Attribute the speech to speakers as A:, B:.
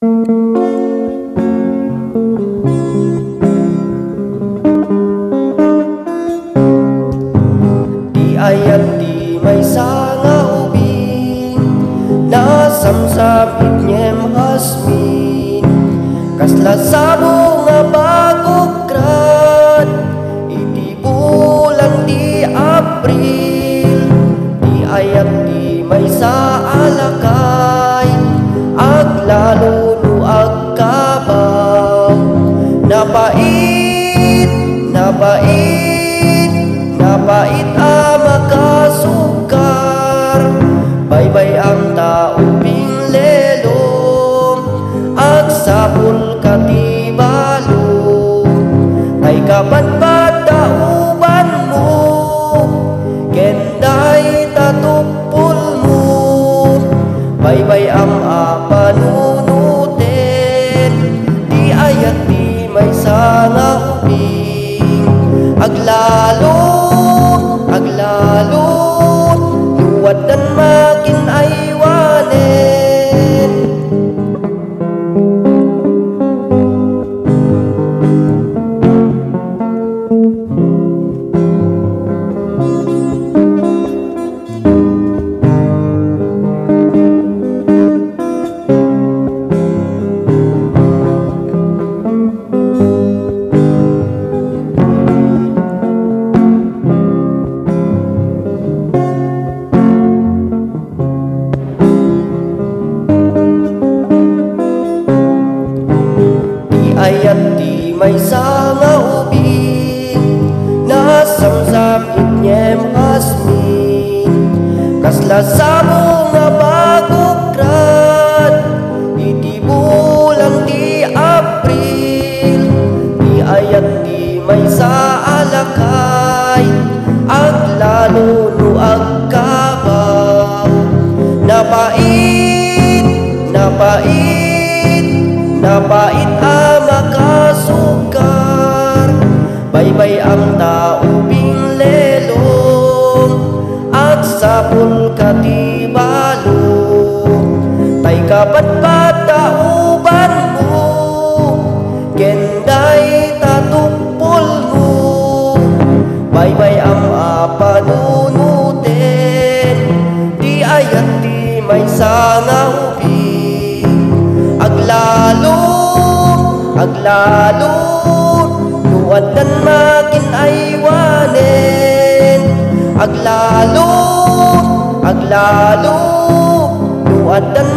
A: Di ayat di may nga ubing nasamsam itnyem hasmin kasla sabo nga bagokran iti bulan di April. Di ayat di may alakay aglalo no agkabaw napait napait napait makasukar baybay ang taubing lelong agsapul katibalo tay kapadpad tauban mo kenday tatupul mo baybay ang apanunuten. Di ayat di may nga ubing aglalo aglalo luwad dan makin aywanen. Ayat di may nga ubing nasamsam itnyem hasmin kasla sabo nga bagokran iti bulan di April. Di ayat di may alakay aglalo no agkabaw napait napait napait makasukar baybay ang taubing lelong agsapul katibalo tay kapadpad tauban mo kenday tatupol mo baybay ang apanunuten. Di ayat di may nga ubing aglalo aglalo luwad dan makin aywanen aglalo aglalo luwad dan